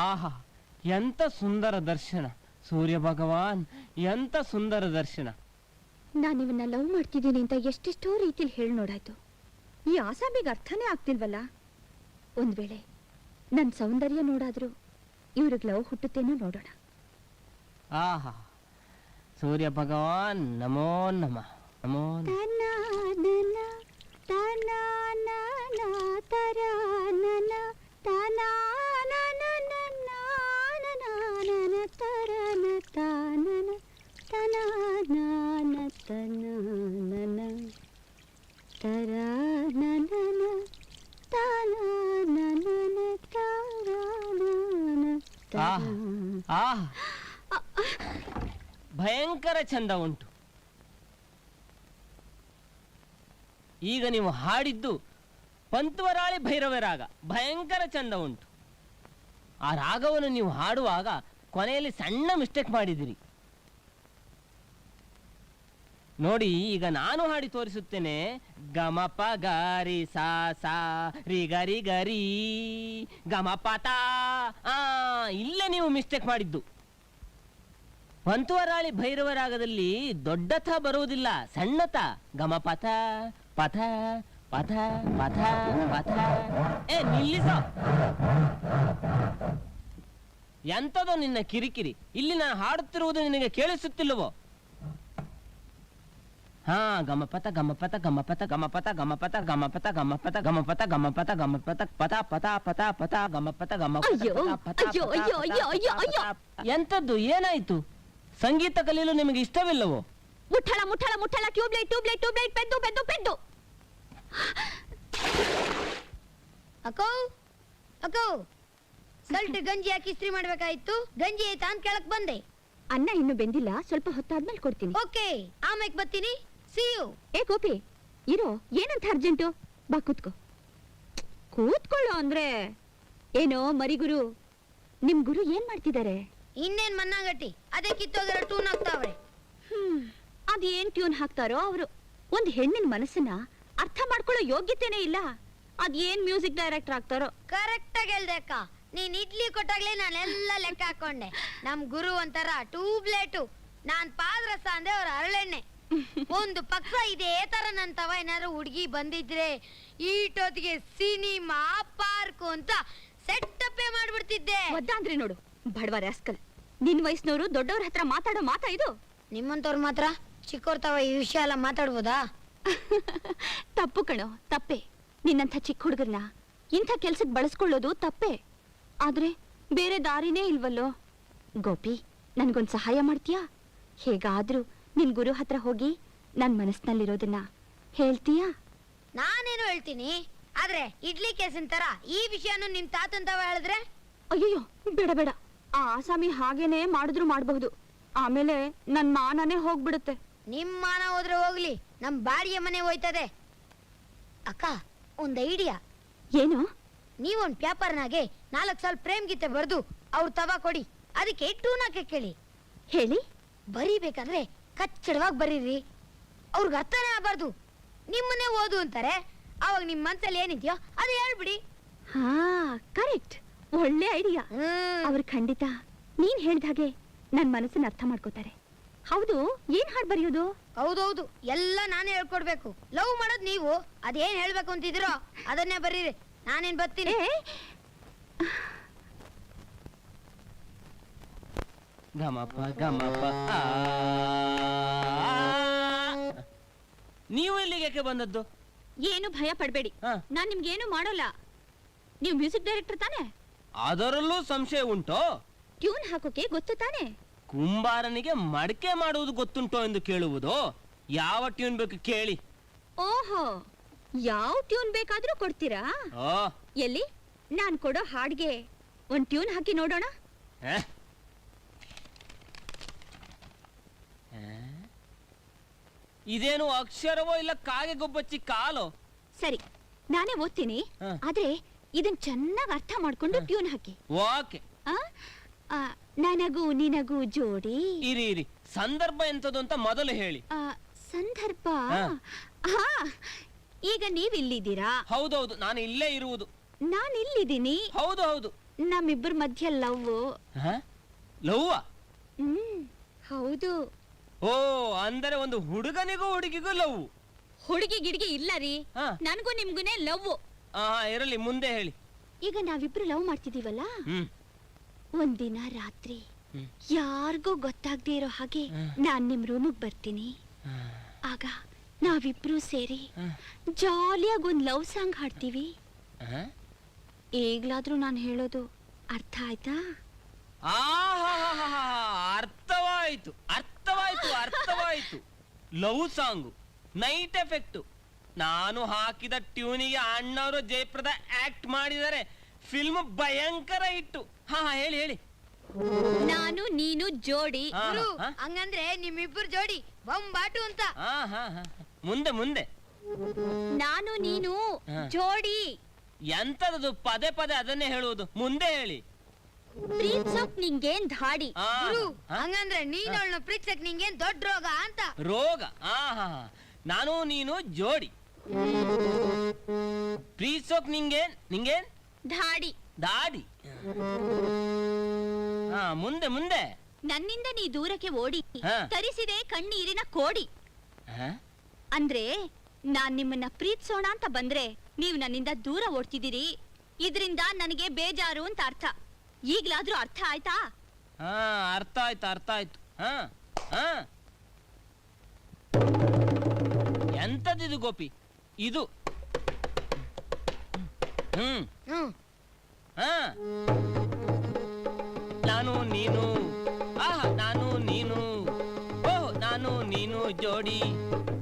ಆಹಾ, ಎಂತ ಸುಂದರ ದರ್ಶನ. ಸೂರ್ಯ ಭಗವಾನ್, ಎಂತ ಸುಂದರ ದರ್ಶನ. ನಾನಿವನ್ನ ಲವ್ ಮಾಡ್ತಿದ್ದೀನಿ ಅಂತ ಎಷ್ಟೆಷ್ಟೋ ರೀತಿಲಿ ಹೇಳಿ ನೋಡಾಯ್ತು. ಈ ಆಸಾಮಿಗೆ ಅರ್ಥನೇ ಆಗ್ತಿಲ್ವಲ್ಲ. ಒಂದ್ ವೇಳೆ ನನ್ನ ಸೌಂದರ್ಯ ನೋಡಾದ್ರೂ ಇವ್ರಿಗೆ ಲವ್ ಹುಟ್ಟುತ್ತೇನೋ ನೋಡೋಣ. ಆಹಾ, ಸೂರ್ಯ ಭಗವಾನ್ ನಮೋ ನಮಃ, ನಮೋ ಭಯಂಕರ ಚಂದ ಉಂಟು. ಈಗ ನೀವು ಹಾಡಿದ್ದು ಪಂತುವರಾಳಿ ಭೈರವ ರಾಗ, ಭಯಂಕರ ಚಂದ ಉಂಟು. ಆ ರಾಗವನ್ನು ನೀವು ಹಾಡುವಾಗ ಕೊನೆಯಲ್ಲಿ ಸಣ್ಣ ಮಿಸ್ಟೇಕ್ ಮಾಡಿದಿರಿ ನೋಡಿ. ಈಗ ನಾನು ಹಾಡಿ ತೋರಿಸುತ್ತೇನೆ. ಗಮಪ ಗಾರಿ ಸಾ ಸಾ ರಿ ಗರಿ ಗರಿ ಗಮಪತ. ಇಲ್ಲೇ ನೀವು ಮಿಸ್ಟೇಕ್ ಮಾಡಿದ್ದು. ಪಂತುವರಾಳಿ ಭೈರವ ರಾಗದಲ್ಲಿ ದೊಡ್ಡಥ ಬರುವುದಿಲ್ಲ, ಸಣ್ಣತ. ಗಮಪಥ ಪಥ ಪಥ ಪಥ ಪಥ. ನಿಲ್ಲಿಸ. ಎಂತದೋ ನಿನ್ನ ಕಿರಿಕಿರಿ. ಇಲ್ಲಿ ನಾನು ಹಾಡುತ್ತಿರುವುದು ನಿನಗೆ ಕೇಳಿಸುತ್ತಿಲ್ಲವೋ? ಹಾ, ಗಮಪಥ ಗಮಪಥ ಗಮಪಥ ಗಮಪಥ ಗಮಪಥ ಗಮಪಥ ಗಮಪಥ ಗಮಪಥ ಗಮಪಥ ಗಮಪಥ ಪಥ ಪಥ ಪಥ ಪಥ ಗಮಪಥ ಗಮಪಥ. ಎಂತದ್ದು, ಏನಾಯ್ತು? ಸಂಗೀತ ಕಲಿಯಲು ನಿಮಗೆ ಇಷ್ಟವಿಲ್ಲವೋ? ಮುಠಳ ಮುಠಳ ಮುಠಳ, ಟ್ಯೂಬ್ಲೈಟ್ ಟ್ಯೂಬ್ಲೈಟ್ ಟ್ಯೂಬ್ಲೈಟ್, ಪೆದ್ದು ಪೆದ್ದು ಪೆದ್ದು. ಅಕ್ಕೋ ಅಕ್ಕೋ, ಸ್ವಲ್ಪ ಗಂಜಿ ಹಾಕಿ ಇಸ್ತ್ರಿ ಮಾಡ್ಬೇಕಾಯ್ತು. ಗಂಜಿ ಆಯ್ತಾ ಅಂತ ಕೇಳಕ್ ಬಂದೆ. ಅನ್ನ ಇನ್ನು ಬೆಂದಿಲ್ಲ, ಸ್ವಲ್ಪ ಹೊತ್ತಾದ್ಮೇಲೆ ಕೊಡ್ತೀನಿ. ಓಕೆ, ಆಮೇಲೆ ಬರ್ತೀನಿ. See you. ಏ ಗೋಪಿ, ಇರೋ, ಏನಂತ ಅರ್ಜೆಂಟು? ಬಾ ಕೂತ್ಕೋ. ಕೂತ್ಕೊಳ್ಳೋ ಅಂದ್ರೆ ಏನೋ ಮರಿಗುರು. ನಿಮ್ ಗುರು ಏನ್ ಮಾಡ್ತಿದ್ದಾರೆ? ಇನ್ನೇನ್ ಮನ್ನಾಗಟ್ಟಿ, ಅದೇ ಕಿತ್ತೋಗಿರೋ ಟ್ಯೂನ್ ಹಾಕ್ತಾವ್ರೆ. ಅದೇನ್ ಟ್ಯೂನ್ ಹಾಕ್ತಾರೋ ಅವರು. ಒಂದ್ ಹೆಣ್ಣಿನ ಮನಸ್ಸನ್ನ ಅರ್ಥ ಮಾಡ್ಕೊಳ್ಳೋ ಯೋಗ್ಯತೆನೇ ಇಲ್ಲ. ಅದೇನ್ ಮ್ಯೂಸಿಕ್ ಡೈರೆಕ್ಟರ್ ಆಗ್ತಾರೋ. ಕರೆಕ್ಟ್ ಆಗಿ ಹೇಳ್ದೆ ಅಕ್ಕ. ನೀನ್ ಇಡ್ಲಿ ಕೊಟ್ಟಾಗ್ಲೇ ನಾನೆಲ್ಲ ಲೆಕ್ಕ ಹಾಕೊಂಡೆ. ನಮ್ ಗುರು ಒಂಥರ ಟ್ಯೂಬ್ಲೈಟು, ನಾನ್ ಪಾದ್ರಸ ಅಂದೆ ಅವ್ರ ಹರಳೆಣ್ಣೆ. ಒಂದು ಪಕ್ಷ ಇದೇ ತರ ನಂತವ ಏನಾದ್ರು ಹುಡುಗಿ ಬಂದಿದ್ರೆ ಈಟೊತ್ತಿಗೆ ಸಿನಿಮಾ ಪಾರ್ಕ್ ಅಂತ ಸೆಟ್ಟಪ್ಪೇ ಮಾಡ್ಬಿಡ್ತಿದ್ದೆ. ಒದ್ದಾಂದ್ರೆ ನೋಡು ಬಡವ ರಾಸ್ಕಲ್. ನಿನ್ ವಯಸ್ಸಿನವರು ದೊಡ್ಡವ್ರ ಹತ್ರ ಮಾತಾಡೋ ಮಾತಾ ಇದು? ನಿಮ್ಮಂತವ್ರು ಮಾತ್ರ ಚಿಕ್ಕವ್ರತವ ಈ ವಿಷಯ ಎಲ್ಲ ಮಾತಾಡ್ಬೋದಾ? ತಪ್ಪು ಕಣೋ, ತಪ್ಪೆ. ನಿನ್ನಂಥ ಚಿಕ್ಕ ಹುಡುಗರ್ನ ಇಂಥ ಕೆಲ್ಸಕ್ಕೆ ಬಳಸ್ಕೊಳ್ಳೋದು ತಪ್ಪೆ. ಆದ್ರೆ ಬೇರೆ ದಾರಿನೇ ಇಲ್ವಲ್ಲೋ. ಗೋಪಿ, ನನ್ಗೊಂದ್ ಸಹಾಯ ಮಾಡ್ತೀಯಾ? ಹೇಗಾದ್ರೂ ನಿನ್ ಗುರು ಹತ್ರ ಹೋಗಿ ನನ್ ಮನಸ್ಸಿನಲ್ಲಿರೋದನ್ನ ಹೇಳ್ತೀಯಾ? ನಾನೇನು ಹೇಳ್ತೀನಿ, ಆದ್ರೆ ಇಡ್ಲಿ ಕೇಸಿನ ತರ ಈ ವಿಷಯನು ನಿಮ್ ತಾತಂತವ ಹೇಳಿದ್ರೆ? ಅಯ್ಯೋ ಬೇಡ ಬೇಡ. ಆ ಆಸಾಮಿ ಹಾಗೇನೆ ಮಾಡಿದ್ರು ಮಾಡಬಹುದು. ಆಮೇಲೆ ನನ್ ಮಾನನೇ ಹೋಗ್ಬಿಡುತ್ತೆ. ನಿಮ್ ಮಾನ ಹೋದ್ರೆ ಹೋಗ್ಲಿ, ನಮ್ ಬಾಡಿಗೆ ಮನೆ ಹೋಯ್ತದೆ. ಅಕ್ಕ, ಒಂದ್ ಐಡಿಯಾ. ಏನು? ನೀವೊಂದ್ ಪೇಪರ್ನಾಗೆ 4 ಸಾಲ ಪ್ರೇಮ್ ಗೀತೆ ಬರ್ದು ಅವ್ರ ತವ ಕೊಡಿ. ಅದಕ್ಕೆ ಟೂನಾಕೆ ಕೇಳಿ. ಹೇಳಿ. ಬರೀಬೇಕಂದ್ರೆ ಕಚ್ಚಡವಾಗಿ ಬರೀರಿ. ಅವ್ರಿಗೆ ಅರ್ಥನೇ ಆಗಬಾರ್ದು. ನಿಮ್ಮನ್ನೇ ಓದು ಅಂತಾರೆ, ಅವಾಗ ನಿಮ್ ಮನ್ಸಲ್ಲಿ ಏನಿದ್ಯೋ ಅದು ಹೇಳ್ಬಿಡಿ. ಹಾ, ಕರೆಕ್ಟ್. ಒಳ್ಳೆ ಐಡಿಯಾ. ಅವ್ರು ಖಂಡಿತ ನೀನ್ ಹೇಳ್ದ ಹಾಗೆ ನನ್ ಮನಸ್ಸನ್ನ ಅರ್ಥ ಮಾಡ್ಕೋತಾರೆ. ಹೌದು, ಏನ್ ಹಾಡ್ ಬರೆಯೋದು? ಹೌದೌದು, ಎಲ್ಲ ನಾನೇ ಹೇಳ್ಕೊಡ್ಬೇಕು. ಲವ್ ಮಾಡೋದ್ ನೀವು, ಅದೇನ್ ಹೇಳ್ಬೇಕು ಅಂತಿದಿರೋ ಅದನ್ನೇ ಬರೀರಿ. ನಾನೇನ್ ಬರ್ತೀನಿ. ಗಮಪ ಗಮಪ. ನೀವು ಇಲ್ಲಿಗೆ ಬಂದದ್ದು? ಏನು ಭಯ ಪಡ್ಬೇಡಿ, ನಾನ್ ನಿಮ್ಗೇನು ಮಾಡೋಲ್ಲ. ನೀವು ಮ್ಯೂಸಿಕ್ ಡೈರೆಕ್ಟರ್ ತಾನೆ? ಅದರಲ್ಲೂ ಸಂಶಯ ಉಂಟೋ? ಟ್ಯೂನ್ ಹಾಕೋಕೆ ಗೊತ್ತು ತಾನೆ? ಕುಂಬಾರನಿಗೆ ಮಡಕೆ ಮಾಡುವುದು ಗೊತ್ತುಂಟೋ ಎಂದು ಕೇಳುವುದು. ಯಾವ ಟ್ಯೂನ್ ಬೇಕು ಕೇಳಿ. ಓಹೋ, ಯಾವ ಟ್ಯೂನ್ ಬೇಕಾದ್ರೂ ಕೊಡ್ತೀರಾ? ಎಲ್ಲಿ ನಾನ್ ಕೊಡೋ ಹಾಡ್ಗೆ ಒಂದ್ ಟ್ಯೂನ್ ಹಾಕಿ ನೋಡೋಣ. ಇದೇನು ಅಕ್ಷರವೋ ಇಲ್ಲ ಕಾಗೆ ಗೊಬ್ಬಚ್ಚಿ ಕಾಲೋ? ಸರಿ, ನಾನೇ ಓದ್ತೀನಿ. ಆದ್ರೆ ಇದನ್ ಚೆನ್ನಾಗಿ ಅರ್ಥ ಮಾಡ್ಕೊಂಡು ಟ್ಯೂನ್ ಹಾಕಿ. ಓಕೆ. ನನಗೂ ನಿನಗೂ ಜೋಡಿ. ಇರಿ ಇರಿ, ಸಂದರ್ಭ ಎಂತದು ಅಂತ ಮೊದಲು ಹೇಳಿ. ಸಂದರ್ಭ? ಹಾ, ಈಗ ನೀವಿಲ್ಲಿದ್ದೀರಾ? ಹೌದೌದು, ನಾನು ಇಲ್ಲೇ ಇರುವುದು. ನಾನು ಇಲ್ಲಿದ್ದೀನಿ. ಹೌದು ಹೌದು, ನಮ್ಮಿಬ್ಬರ ಮಧ್ಯ ಲವ್. ಲವ್ವ? ಹೌದು. ಓ, ಅಂದರೆ ಒಂದು ಹುಡುಗನಿಗೂ ಹುಡುಗಿಗೂ ಲವ್? ಹುಡುಗಿ ಗಿಡ್ಗಿ ಇಲ್ಲ ರೀ, ಹಾ. ನನ್ಗೂ ನಿಮ್ಗುನೇ ಲವ್. ಇರಲಿ, ಮುಂದೆ ಹೇಳಿ. ಈಗ ನಾವಿಬ್ರು ಲವ್ ಮಾಡ್ತಿದೀವಲ್ಲ, ಹ್ಮ್ ಒಂದಿನ ರಾತ್ರಿ ಹ್ಮ್. ಯಾರಿಗೂ ಗೊತ್ತಾಗ್ದೇ ಇರೋ ಹಾಗೆ ಹ್ಮ್. ನಾನ್ ನಿಮ್ ರೂಮಿಗೆ ಬರ್ತೀನಿ. ಆಗ ನಾವಿಬ್ರು ಸೇರಿ ಹ್ಮ್. ಜಾಲಿಯಾಗಿ ಒಂದ್ ಲವ್ ಸಾಂಗ್ ಹಾಡ್ತೀವಿ. ಹ? ಈಗ್ಲಾದ್ರೂ ನಾನು ಹೇಳೋದು ಅರ್ಥ ಆಯ್ತಾ? ಆಹಾಹಾಹಾಹಾ, ಅರ್ಥವಾಯ್ತು ಅರ್ಥವಾಯ್ತು ಅರ್ಥವಾಯ್ತು. Love song, night effect. ನಾನು ಹಾಕಿದ ಟ್ಯೂನಿಗೆ ಅಣ್ಣವರು ಜಯಪ್ರದ ಆಕ್ಟ್ ಮಾಡಿದರೆ ಫಿಲ್ಮ್ ಭಯಂಕರ ಇಟ್ಟು. ಹಾ ಹೇಳಿ ಹೇಳಿ. ನಾನು ನೀನು ಜೋಡಿ. ಹಾ, ಗುರು ಹಾ. ಹಂಗಂದ್ರೆ ನಿಮ್ಮಿಬ್ಬರು ಜೋಡಿ ಬೊಂಬಾಟು ಅಂತ. ಮುಂದೆ ಮುಂದೆ. ನಾನು ನೀನು ಹಾ. ಜೋಡಿ. ಎಂತದದು ಪದೇ ಪದೇ ಅದನ್ನೇ ಹೇಳುವುದು? ಮುಂದೆ ಹೇಳಿ. ಪ್ರೀತ್ಸೋಕ್ ನಿಂಗೇನ್ ಧಾಡಿ. ಆ, ಗುರು ಹಾ? ಹಂಗಂದ್ರೆ ನೀನ್ ಅವಳನ್ನ ಪ್ರೀತಿಸಕ್ ನಿಂಗೇನ್ ದೊಡ್ಡ ರೋಗ ಅಂತ. ರೋಗ? ನಾನು ನೀನು ಜೋಡಿ. ಪ್ರೀತಿಸೋಕ್ ನಿಂಗೇನ್ ನಿಂಗೇನ್ ಧಾಡಿ. ದಾಡಿ. ಮುಂದೆ ಮುಂದೆ. ನನ್ನಿಂದ ನೀ ದೂರಕ್ಕೆ ಓಡಿ ಹಾ. ತರಿಸಿದೆ ಕಣ್ಣೀರಿನ ಕೋಡಿ. ಅಂದ್ರೆ ನಾನ್ ನಿಮ್ಮನ್ನ ಪ್ರೀತಿಸೋಣ ಅಂತ ಬಂದ್ರೆ ನೀವು ನನ್ನಿಂದ ದೂರ ಓಡ್ತಿದ್ದೀರಿ. ಇದ್ರಿಂದ ನನಗೆ ಬೇಜಾರು ಅಂತ ಅರ್ಥ. ಈಗ್ಲಾದ್ರೂ ಅರ್ಥ ಆಯ್ತಾ? ಅರ್ಥ ಆಯ್ತು ಅರ್ಥ ಆಯ್ತು. ಎಂತದಿದು ಗೋಪಿ ಇದು? ಹ್ಮ್ ಹಾ. ನಾನು ನೀನು, ನಾನು ನೀನು, ಓಹ್ ನಾನು ನೀನು ಜೋಡಿ.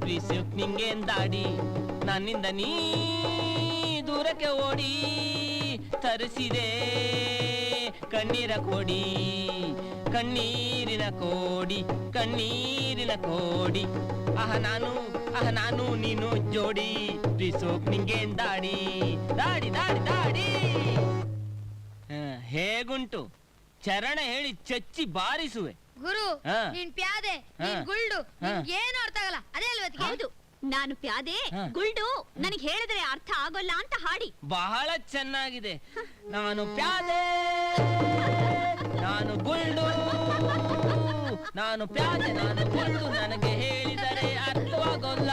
ಪ್ರೀತಿಸೋಕ್ ನಿಂಗೇನ್ ದಾಡಿ, ನನ್ನಿಂದ ನೀ ದೂರಕ್ಕೆ ಓಡಿ ತರಿಸಿದೆ ಕಣ್ಣೀರ ಕೋಡಿ, ಕಣ್ಣೀರಿನ ಕೋಡಿ, ಕಣ್ಣೀರಿನ ಕೋಡಿ. ನಾನು ನೀನು ಜೋಡಿ. ಪ್ರೀತಿಸೋಕ್ ನಿಂಗೇನ್ ದಾಡಿ, ದಾಡಿ ದಾಡಿ ದಾಡಿ. ಹೇಗುಂಟು? ಚರಣ ಹೇಳಿ ಚಚ್ಚಿ ಬಾರಿಸುವೆ. ಗುರು ಹಾ. ನೀನ್ ಪ್ಯಾದೆ, ಹಾ. ನೀನ್ ಗುಳ್ಳು, ಹಾ. ಏನು ಅರ್ಥ ಆಗಲ್ಲ. ಅದೇ ಅಲ್ವತ್ತಿಗೆ? ಹೌದು, ನಾನು ಪ್ಯಾದೆ ಹಾ. ಗುಲ್ಡು, ನನಗೆ ಹೇಳಿದ್ರೆ ಅರ್ಥ ಆಗೋಲ್ಲ ಅಂತ ಹಾಡಿ. ಬಹಳ ಚೆನ್ನಾಗಿದೆ. ನಾನು ಪ್ಯಾದೆ, ನಾನು ಗುಳ್ಳು, ನಾನು ಪ್ಯಾದೆ, ನಾನು ಗುಳ್ಳು, ನನಗೆ ಹೇಳಿದರೆ ಅರ್ಥವಾಗೋಲ್ಲ.